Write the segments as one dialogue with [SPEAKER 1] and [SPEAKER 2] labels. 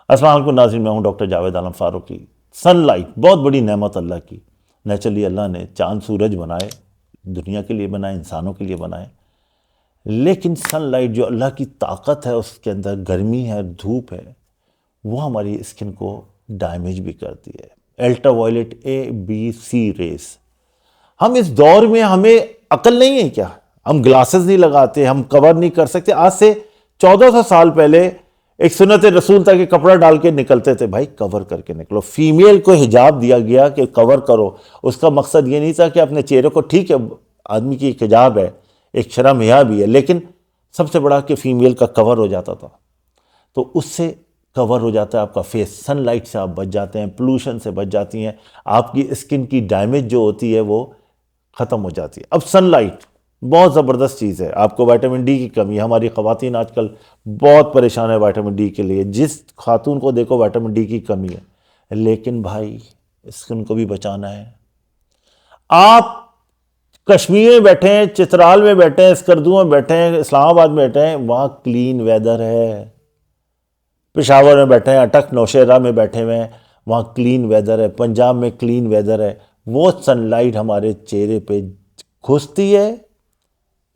[SPEAKER 1] अस्सलाम वालेकुम नाज़रीन, मैं हूं डॉक्टर जावेद आलम फारूकी। सनलाइट बहुत बड़ी नेमत अल्लाह की। नेचुरली अल्लाह ने चांद सूरज बनाए, दुनिया के लिए बनाए, इंसानों के लिए बनाए, लेकिन सनलाइट जो अल्लाह की ताकत है, उसके अंदर गर्मी है, धूप है, वो हमारी स्किन को डैमेज भी करती है। Ultraviolet ABC rays. हम इस दौर में हमें अकल नहीं है क्या? हम ग्लासेस नहीं लगाते, हम कवर नहीं कर सकते। आज से 1400 साल पहले एक सुन्नत रसूल था कि कपड़ा डाल के निकलते थे। भाई कवर करके निकलो। फीमेल को हिजाब दिया गया कि कवर करो। उसका मकसद ये नहीं था कि अपने चेहरे को, ठीक है आदमी की एक हिजाब है, एक शर्म हया भी है, लेकिन सबसे बड़ा कि फीमेल का कवर हो जाता था। तो उससे कवर हो जाता है आपका फेस। सनलाइट से आप बच जाते हैं, पोल्यूशन से बच जाती हैं, आपकी स्किन की डैमेज जो होती है वो ख़त्म हो जाती है। अब सनलाइट बहुत ज़बरदस्त चीज़ है। आपको विटामिन डी की कमी है। हमारी ख़वातीन आजकल बहुत परेशान है विटामिन डी के लिए। जिस खातून को देखो विटामिन डी की कमी है, लेकिन भाई स्किन को भी बचाना है। आप कश्मीर में बैठे हैं, चित्राल में बैठे हैं, स्कर्दू में बैठे हैं, इस्लामाबाद में बैठे हैं, वहाँ क्लीन वेदर है। पेशावर में बैठे हैं, अटक नौशेरा में बैठे हुए हैं, वहाँ क्लीन वेदर है। पंजाब में क्लीन वेदर है। वो सनलाइट हमारे चेहरे पे घुसती है।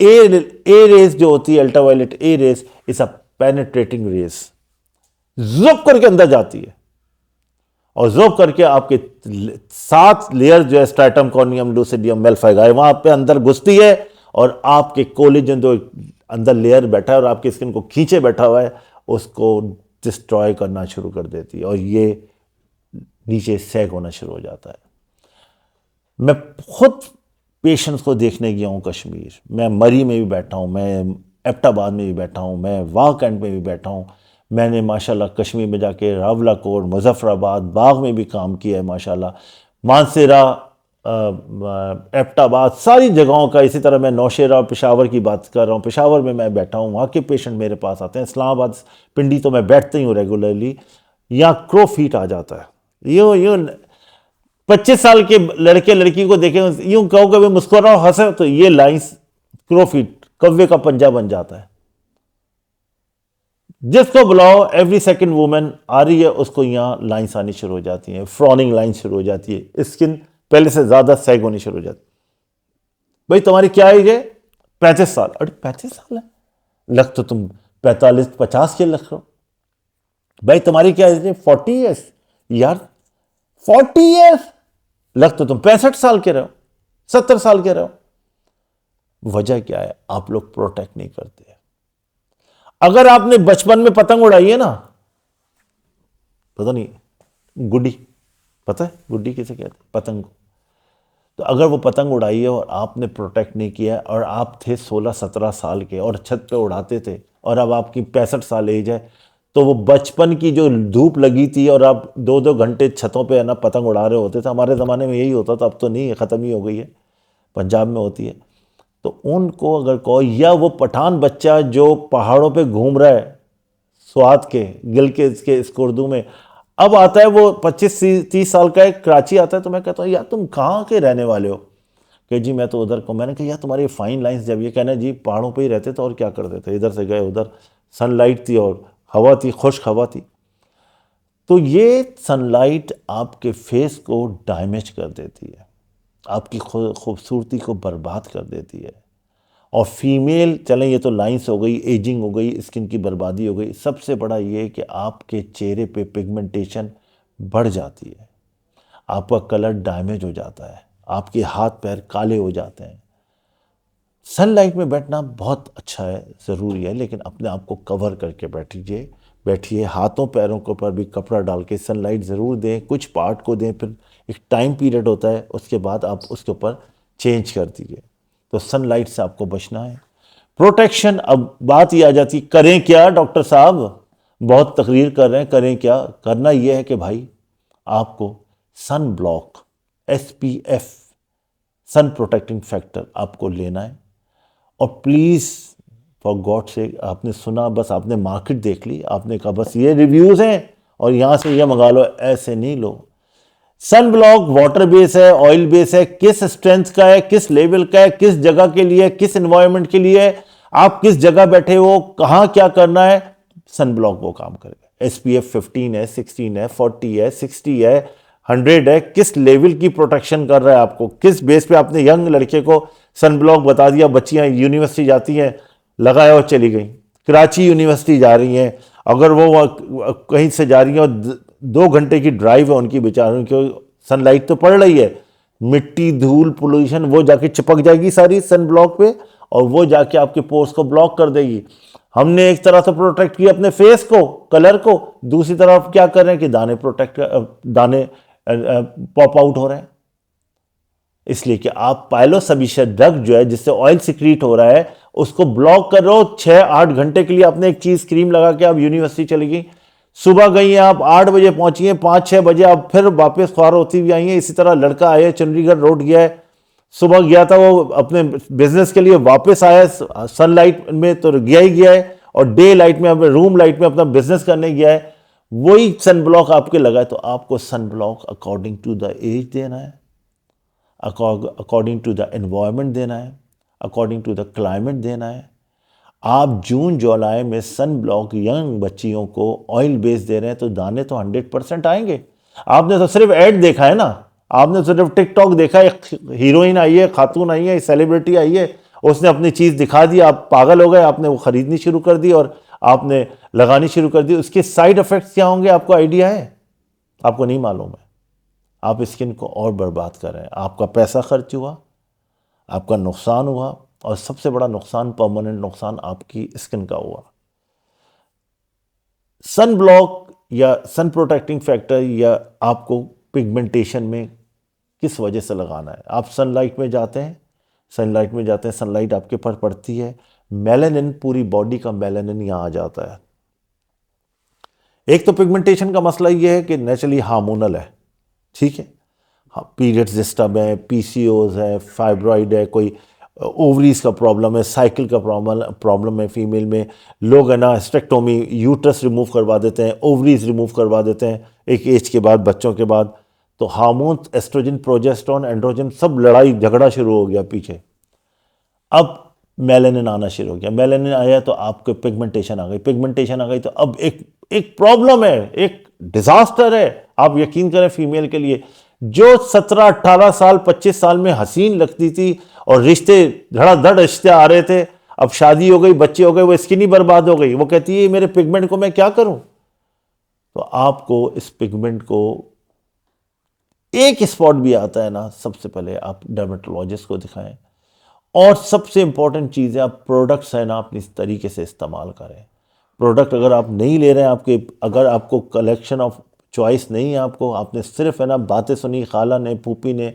[SPEAKER 1] ए रेस जो होती है, अल्ट्रावायलेट ए रेस, इस अ पेनिट्रेटिंग रेस, ज़ुब करके अंदर जाती है और ज़ुब करके आपके 7 लेयर जो है, स्ट्रैटम, कॉर्नियम, लूसिडियम, मेलफाइगाई, वहां पे अंदर घुसती है और आपके कोलेजन जो अंदर लेयर बैठा है और आपकी स्किन को खींचे बैठा हुआ है, उसको डिस्ट्रॉय करना शुरू कर देती है और ये नीचे सैग होना शुरू हो जाता है। मैं खुद पेशेंट्स को देखने गया हूँ कश्मीर। मैं मरी में भी बैठा हूँ, मैं एबटाबाद में भी बैठा हूँ, मैं वाह कैंट में भी बैठा हूँ। मैंने माशाल्लाह कश्मीर में जाके रावलाकोट, मुजफ्फराबाद, बाग में भी काम किया है माशाल्लाह। मानसेरा, एबटाबाद, सारी जगहों का। इसी तरह मैं नौशेरा, पेशावर की बात कर रहा हूँ। पेशावर में मैं बैठा हूँ, वहाँ के पेशेंट मेरे पास आते हैं। इस्लामाबाद, पिंडी तो मैं बैठता ही हूँ रेगुलरली। यहाँ क्रो फीट आ जाता है। यूँ 25 साल के लड़के लड़की को देखें, यूं कहो कभी मुस्कुराओ, हंसे, तो ये लाइंस क्रोफिट, कव्वे का पंजा बन जाता है। जिसको बुलाओ, एवरी सेकंड वुमेन आ रही है, उसको यहां लाइंस आनी शुरू हो जाती हैं, फ्रॉनिंग लाइन शुरू हो जाती है, स्किन पहले से ज्यादा सैग होनी शुरू हो जाती है। भाई तुम्हारी क्या एज है? 35 साल। अरे 35 साल है, लग तो तुम 45-50 के लग रहे हो। भाई तुम्हारी क्या एज है? 40 ईयर्स। यार 40 ईयर्स, लग तो तुम 65 साल के रहो, 70 साल के रहो। वजह क्या है? आप लोग प्रोटेक्ट नहीं करते। अगर आपने बचपन में पतंग उड़ाई है ना, पता नहीं, गुड्डी, पता है गुड्डी किसे कहते हैं? पतंग को। तो अगर वो पतंग उड़ाई है और आपने प्रोटेक्ट नहीं किया और आप थे 16-17 साल के और छत पे उड़ाते थे और अब आपकी 65 साल एज है, तो वो बचपन की जो धूप लगी थी और आप 2-2 घंटे छतों पे है ना पतंग उड़ा रहे होते थे। हमारे ज़माने में यही होता था, अब तो नहीं है, ख़त्म ही हो गई है, पंजाब में होती है। तो उनको अगर कहो, या वो पठान बच्चा जो पहाड़ों पे घूम रहा है, स्वात के गिलगित के स्कुर्दू में, अब आता है वो 25-30 साल का है, कराची आता है, तो मैं कहता हूँ यार तुम कहाँ के रहने वाले हो? कि जी मैं तो उधर को। मैंने कहा यार तुम्हारी फाइन लाइन्स जब, ये कहना जी पहाड़ों पे ही रहते थे और क्या करते थे, इधर से गए उधर, सनलाइट थी और हवा थी, खुश्क हवा थी। तो ये सनलाइट आपके फेस को डैमेज कर देती है, आपकी खूबसूरती को बर्बाद कर देती है। और फीमेल, चलें ये तो लाइंस हो गई, एजिंग हो गई, स्किन की बर्बादी हो गई। सबसे बड़ा ये कि आपके चेहरे पे पिगमेंटेशन बढ़ जाती है, आपका कलर डैमेज हो जाता है, आपके हाथ पैर काले हो जाते हैं। सनलाइट में बैठना बहुत अच्छा है, ज़रूरी है, लेकिन अपने आप को कवर करके बैठिए। हाथों पैरों के ऊपर भी कपड़ा डाल के सनलाइट ज़रूर दें, कुछ पार्ट को दें, फिर एक टाइम पीरियड होता है, उसके बाद आप उसके ऊपर चेंज कर दीजिए। तो सनलाइट से आपको बचना है। प्रोटेक्शन, अब बात ये आ जाती, करें क्या डॉक्टर साहब? बहुत तकरीर कर रहे हैं, करें क्या? करना यह है कि भाई आपको सन ब्लॉक, SPF, सन प्रोटेक्टिंग फैक्टर आपको लेना है। और प्लीज़ फॉर गॉड से, आपने सुना, बस आपने मार्केट देख ली, आपने कहा बस ये रिव्यूज़ हैं और यहाँ से ये मंगा लो, ऐसे नहीं लो। सन ब्लॉक वाटर बेस है, ऑयल बेस है, किस स्ट्रेंथ का है, किस लेवल का है, किस जगह के लिए, किस एनवायरनमेंट के लिए, आप किस जगह बैठे हो, कहाँ क्या करना है, सन ब्लॉक वो काम करेगा। SPF 15 है, 16 है, 40 है, 60 है, 100 है, किस लेवल की प्रोटेक्शन कर रहा है आपको, किस बेस पे आपने यंग लड़के को सन ब्लॉक बता दिया, बच्चियां यूनिवर्सिटी जाती हैं लगाया और चली गई, कराची यूनिवर्सिटी जा रही हैं, अगर वो कहीं से जा रही हैं और 2 घंटे की ड्राइव है उनकी बेचारों की, सनलाइट तो पड़ रही है, मिट्टी धूल पोल्यूशन वो जाके चिपक जाएगी सारी सन ब्लॉक पे और वो जाके आपके पोर्स को ब्लॉक कर देगी। हमने एक तरह से प्रोटेक्ट किया अपने फेस को, कलर को, दूसरी तरफ क्या कर रहे हैं कि दाने पॉप आउट हो रहे हैं। इसलिए कि आप पाइलोसबिशस ड्रग जो है जिससे ऑयल सिक्रीट हो रहा है उसको ब्लॉक कर रहे हो। 6-8 घंटे के लिए आपने एक चीज क्रीम लगा के आप यूनिवर्सिटी चली गई, सुबह गई हैं आप 8 बजे पहुंची हैं, 5-6 बजे आप फिर वापस ख्वार होती हुई आई हैं। इसी तरह लड़का आया चंडीगढ़ रोड गया है, सुबह गया था वो अपने बिजनेस के लिए, वापस आया सनलाइट में तो गया ही गया है और डे लाइट में अपने रूम लाइट में अपना बिजनेस करने गया है, वही सन ब्लॉक आपके लगा है। तो आपको sun block according to the age देना है, अकॉर्डिंग टू द एनवायरनमेंट देना है, अकॉर्डिंग टू द क्लाइमेट देना है। आप जून जुलाई में सन ब्लॉक यंग बच्चियों को ऑयल बेस दे रहे हैं तो दाने तो 100% आएंगे। आपने तो सिर्फ ऐड देखा है ना, आपने सिर्फ टिकटॉक देखा है, हीरोइन आई है, खातून आई है, सेलिब्रिटी आई है, उसने अपनी चीज़ दिखा दी, आप पागल हो गए, आपने वो खरीदनी शुरू कर दी और आपने लगानी शुरू कर दी। उसके साइड इफेक्ट्स क्या होंगे आपको आइडिया है? आपको नहीं मालूम है। आप स्किन को और बर्बाद कर रहे हैं, आपका पैसा खर्च हुआ, आपका नुकसान हुआ और सबसे बड़ा नुकसान, परमानेंट नुकसान आपकी स्किन का हुआ। सन ब्लॉक या सन प्रोटेक्टिंग फैक्टर या आपको पिगमेंटेशन में किस वजह से लगाना है? आप सनलाइट में जाते हैं, सनलाइट आपके पर पड़ती है, मेलानिन, पूरी बॉडी का मेलानिन यहाँ आ जाता है। एक तो पिगमेंटेशन का मसला ये है कि नेचुरली हार्मोनल है, ठीक है, हाँ, पीरियड्स डिस्टर्ब है, PCOS है, फाइब्रॉइड है, कोई ओवरीज का प्रॉब्लम है, साइकिल का प्रॉब्लम है फीमेल में, लोग है ना हिस्टेक्टोमी, यूट्रस रिमूव करवा देते हैं, ओवरीज रिमूव करवा देते हैं एक एज के बाद, बच्चों के बाद। तो हार्मोन्स, एस्ट्रोजन, प्रोजेस्टेरोन, एंड्रोजन, सब लड़ाई झगड़ा शुरू हो गया पीछे। अब मेलानिन आना शुरू हो गया, मेलानिन आया तो आपको पिगमेंटेशन आ गई, पिगमेंटेशन आ गई तो अब एक प्रॉब्लम है, एक डिजास्टर है। आप यकीन करें फीमेल के लिए जो 17-18 साल 25 साल में हसीन लगती थी और रिश्ते धड़ाधड़ रिश्ते आ रहे थे, अब शादी हो गई, बच्चे हो गए, वो स्किन ही बर्बाद हो गई, वो कहती है मेरे पिगमेंट को मैं क्या करूं? तो आपको इस पिगमेंट को, एक स्पॉट भी आता है ना, सबसे पहले आप डर्मेटोलॉजिस्ट को दिखाएं और सबसे इंपॉर्टेंट चीज़ है आप प्रोडक्ट्स है ना अपनी तरीके से इस्तेमाल करें। प्रोडक्ट अगर आप नहीं ले रहे हैं, अगर आपको कलेक्शन ऑफ चॉइस नहीं है, आपने सिर्फ है ना बातें सुनी, खाला ने, फूफी ने,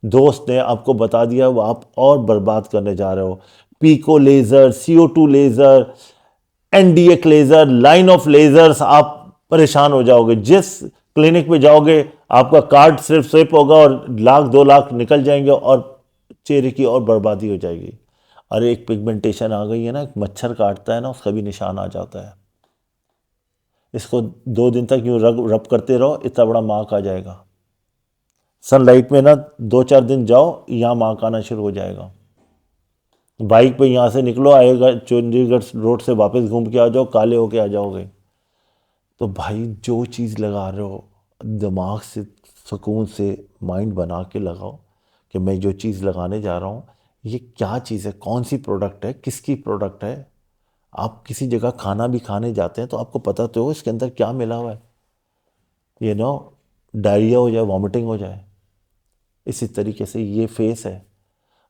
[SPEAKER 1] दोस्त ने आपको बता दिया, वो आप और बर्बाद करने जा रहे हो। Pico laser, CO2 laser, NDX laser, line of lasers, आप परेशान हो जाओगे। जिस क्लिनिक पे जाओगे आपका कार्ड सिर्फ स्विप होगा और 1-2 लाख निकल जाएंगे और चेहरे की और बर्बादी हो जाएगी। अरे एक पिगमेंटेशन आ गई है ना, एक मच्छर काटता है ना, उसका भी निशान आ जाता है। इसको 2 दिन तक यूँ रब करते रहो, इतना बड़ा मार्क आ जाएगा। सनलाइट में ना 2-4 दिन जाओ, यहाँ मार्क आना शुरू हो जाएगा। बाइक पे यहाँ से निकलो, आएगा चंडीगढ़ रोड से वापस घूम के आ जाओ, काले होके आ जाओगे। तो भाई जो चीज़ लगा रहे हो दिमाग से, सुकून से माइंड बना के लगाओ कि मैं जो चीज़ लगाने जा रहा हूँ ये क्या चीज़ है, कौन सी प्रोडक्ट है, किसकी प्रोडक्ट है। आप किसी जगह खाना भी खाने जाते हैं तो आपको पता तो हो इसके अंदर क्या मिला हुआ है, डायरिया हो जाए, वॉमिटिंग हो जाए। इसी तरीके से ये फेस है,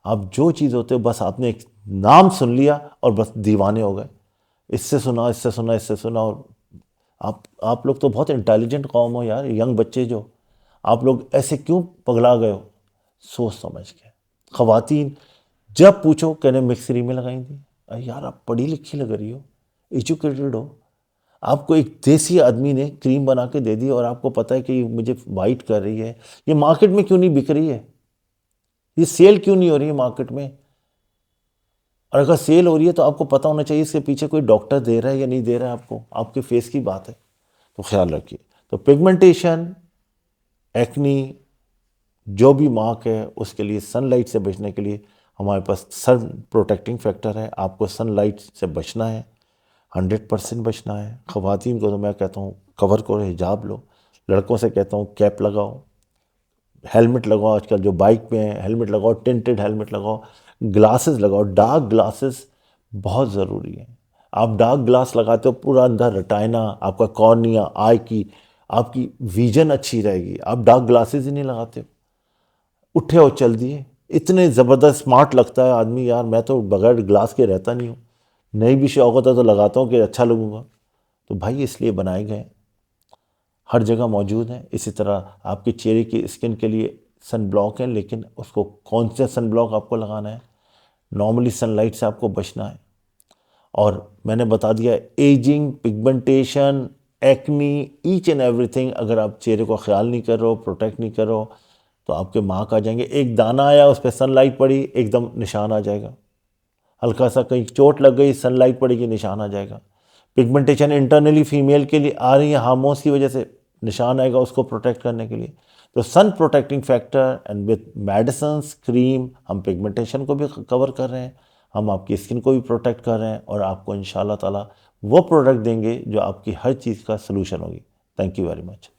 [SPEAKER 1] आप जो चीज़ होते हो बस आपने एक नाम सुन लिया और बस दीवाने हो गए, इससे सुना, इससे सुना, इससे सुना। और आप लोग तो बहुत इंटेलिजेंट कौम हो यार, यंग बच्चे जो, आप लोग ऐसे क्यों पगला गए हो? सोच समझ के। ख़वातीन जब पूछो कहने मिक्स क्रीम में लगाई थी। अरे यार आप पढ़ी लिखी लग रही हो, एजुकेटेड हो, आपको एक देसी आदमी ने क्रीम बना के दे दी और आपको पता है कि ये मुझे वाइट कर रही है, ये मार्केट में क्यों नहीं बिक रही है, ये सेल क्यों नहीं हो रही है मार्केट में? और अगर सेल हो रही है तो आपको पता होना चाहिए इसके पीछे कोई डॉक्टर दे रहा है या नहीं दे रहा है आपको, आपके फेस की बात है। तो ख्याल रखिए। तो पिगमेंटेशन, एक्नी, जो भी मार्क है उसके लिए सनलाइट से बचने के लिए हमारे पास सन प्रोटेक्टिंग फैक्टर है। आपको सनलाइट से बचना है, 100% बचना है। ख़वातीन को तो मैं कहता हूँ कवर करो, हिजाब लो। लड़कों से कहता हूँ कैप लगाओ, हेलमेट लगाओ, आजकल जो बाइक पे हैं हेलमेट लगाओ, टिंटेड हेलमेट लगाओ, ग्लासेस लगाओ। डार्क ग्लासेस बहुत ज़रूरी है। आप डार्क ग्लास लगाते हो, पूरा अंदर रेटाइना, आपका कॉर्निया, आई की आपकी विजन अच्छी रहेगी। आप डार्क ग्लासेस ही नहीं लगाते हो, उठे और चल दिए। इतने ज़बरदस्त स्मार्ट लगता है आदमी, यार मैं तो बगैर ग्लास के रहता नहीं हूँ, नहीं भी शौक होता तो लगाता हूँ कि अच्छा लगूंगा। तो भाई इसलिए बनाए गए, हर जगह मौजूद हैं। इसी तरह आपके चेहरे की स्किन के लिए सन ब्लॉक है, लेकिन उसको कौन सा सन ब्लॉक आपको लगाना है, नॉर्मली सनलाइट से आपको बचना है। और मैंने बता दिया ageing, pigmentation, acne, each and everything. अगर आप चेहरे को ख्याल नहीं कर रहे हो, प्रोटेक्ट नहीं कर रहे हो, तो आपके मार्क आ जाएंगे। एक दाना आया, उस पर सनलाइट पड़ी, एकदम निशान आ जाएगा। हल्का सा कहीं चोट लग गई, सनलाइट पड़ेगी, निशान आ जाएगा। पिगमेंटेशन इंटरनली फीमेल के लिए आ रही है हार्मोन्स की वजह से, निशान आएगा उसको प्रोटेक्ट करने के लिए। तो sun protecting factor and with medicine, cream, हम पिगमेंटेशन को भी कवर कर रहे हैं, हम आपकी स्किन को भी प्रोटेक्ट कर रहे हैं, और आपको इंशाल्लाह ताला वो प्रोडक्ट देंगे जो आपकी हर चीज़ का सलूशन होगी। Thank you very much.